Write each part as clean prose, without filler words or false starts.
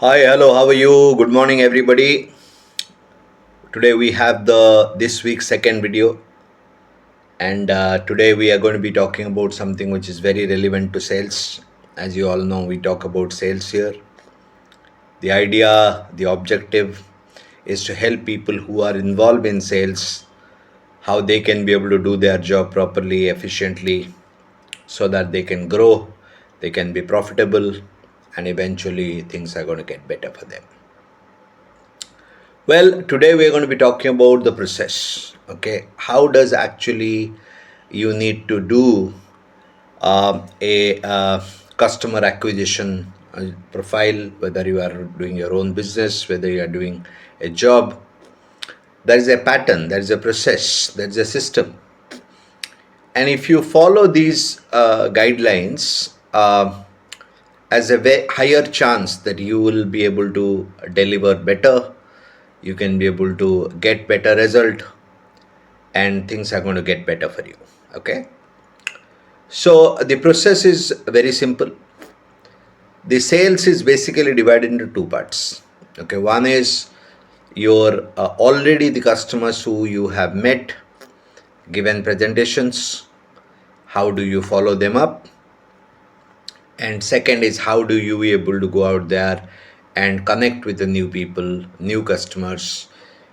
Hi, hello, how are you? Good morning, everybody. Today we have the this week's second video, and today we are going to be talking about something which is very relevant to sales. As you all know, we talk about sales here. The idea, the objective is to help people who are involved in sales how they can be able to do their job properly, efficiently, so that they can grow, they can be profitable, and eventually things are going to get better for them. Well, today we are going to be talking about the process. Okay, how does actually you need to do a customer acquisition profile, whether you are doing your own business, whether you are doing a job. There is a pattern, there is a process, there is a system, and if you follow these guidelines, as a higher chance that you will be able to deliver better, you can be able to get better result, and things are going to get better for you. Okay, so the process is very simple. The sales is basically divided into two parts. Okay, one is your already the customers who you have met, given presentations, how do you follow them up, and second is how do you be able to go out there and connect with the new people, new customers,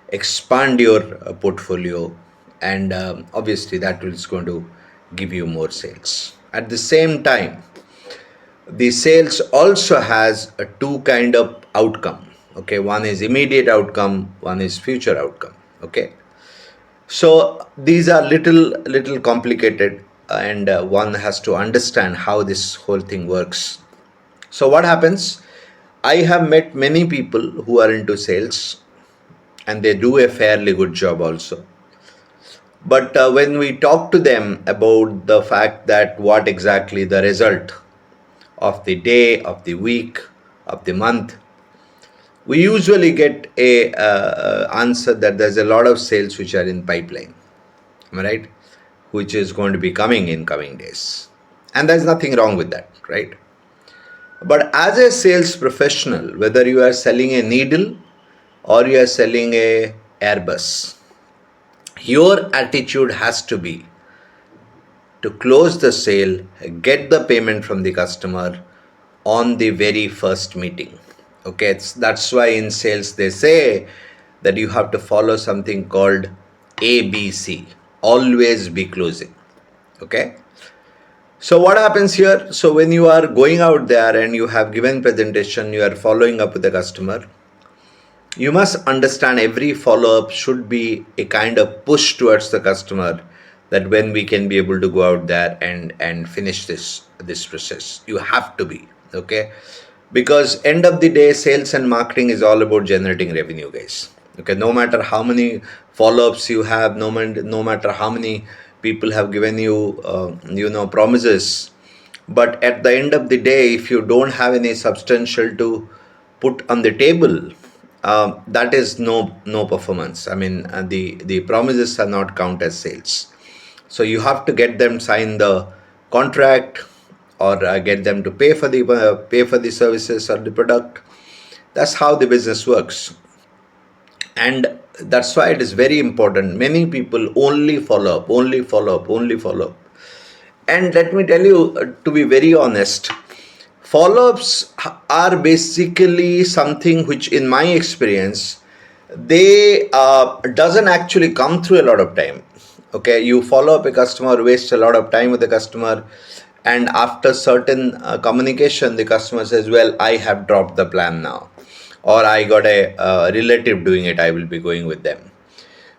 expand your portfolio, and obviously that is going to give you more sales. At the same time, the sales also has a two kind of outcome. Okay, one is immediate outcome, one is future outcome. Okay, so these are little complicated, and one has to understand how this whole thing works. So what happens? I have met many people who are into sales, and they do a fairly good job also. But when we talk to them about the fact that what exactly the result of the day, of the week, of the month, we usually get a answer that there's a lot of sales which are in pipeline, am I right? Which is going to be coming in coming days, and there's nothing wrong with that, right? But as a sales professional, whether you are selling a needle or you are selling a Airbus, your attitude has to be to close the sale, get the payment from the customer on the very first meeting. Okay, that's why in sales they say that you have to follow something called ABC, always be closing. Okay, so what happens here? So when you are going out there and you have given presentation, you are following up with the customer, you must understand every follow-up should be a kind of push towards the customer, that when we can be able to go out there and finish this process. You have to be, okay, because end of the day, sales and marketing is all about generating revenue, guys. Okay, no matter how many follow-ups you have, no matter how many people have given you promises, but at the end of the day, if you don't have any substantial to put on the table, that is no performance. I mean, the promises are not count as sales. So you have to get them sign the contract, or get them to pay for the services or the product. That's how the business works, and that's why it is very important. Many people only follow up, only follow up, only follow up. And let me tell you, to be very honest, follow-ups are basically something which, in my experience, they doesn't actually come through a lot of time. Okay, you follow up a customer, waste a lot of time with the customer, and after certain communication, the customer says, well, I have dropped the plan now, or I got a relative doing it, I will be going with them.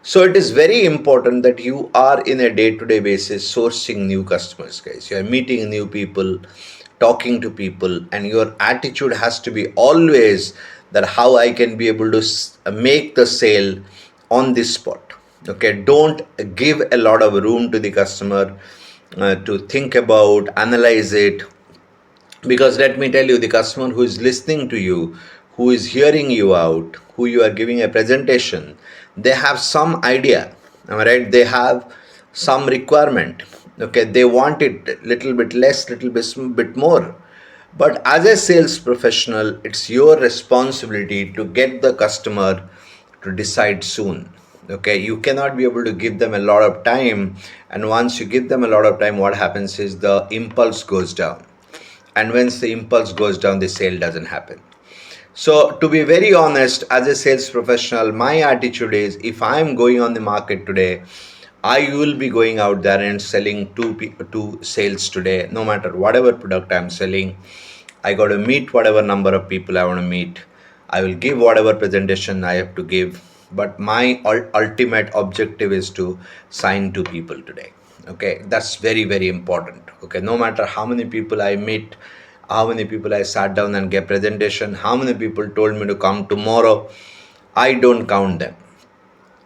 So it is very important that you are in a day-to-day basis sourcing new customers, guys. You are meeting new people, talking to people, and your attitude has to be always that how I can be able to make the sale on this spot. Okay, don't give a lot of room to the customer to think about, analyze it, because let me tell you, the customer who is listening to you, who is hearing you out, who you are giving a presentation, they have some idea, am I right? They have some requirement. Okay, they want it little bit less, little bit more. But as a sales professional, it's your responsibility to get the customer to decide soon. Okay, you cannot be able to give them a lot of time, and once you give them a lot of time, what happens is the impulse goes down. And once the impulse goes down, the sale doesn't happen. So, to be very honest, as a sales professional, my attitude is if I'm going on the market today, I will be going out there and selling two sales today, no matter whatever product I'm selling. I got to meet whatever number of people I want to meet. I will give whatever presentation I have to give. But my ultimate objective is to sign two people today. Okay, that's very, very important. Okay, no matter how many people I meet, how many people I sat down and gave presentation, how many people told me to come tomorrow, I don't count them.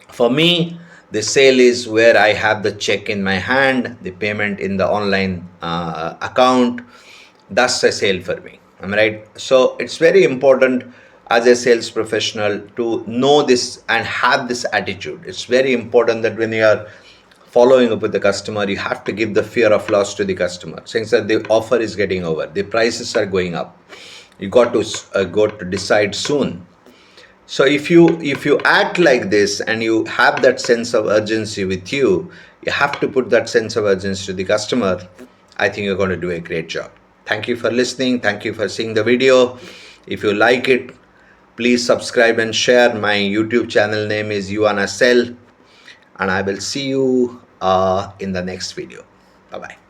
For me, the sale is where I have the check in my hand, the payment in the online account. That's a sale for me. Am I right? So it's very important as a sales professional to know this and have this attitude. It's very important that when you are following up with the customer, you have to give the fear of loss to the customer, saying that the offer is getting over, the prices are going up. You got to decide soon. So if you act like this and you have that sense of urgency with you, you have to put that sense of urgency to the customer. I think you're going to do a great job. Thank you for listening. Thank you for seeing the video. If you like it, please subscribe and share. My YouTube channel name is Yuana Sell, and I will see you in the next video. Bye bye.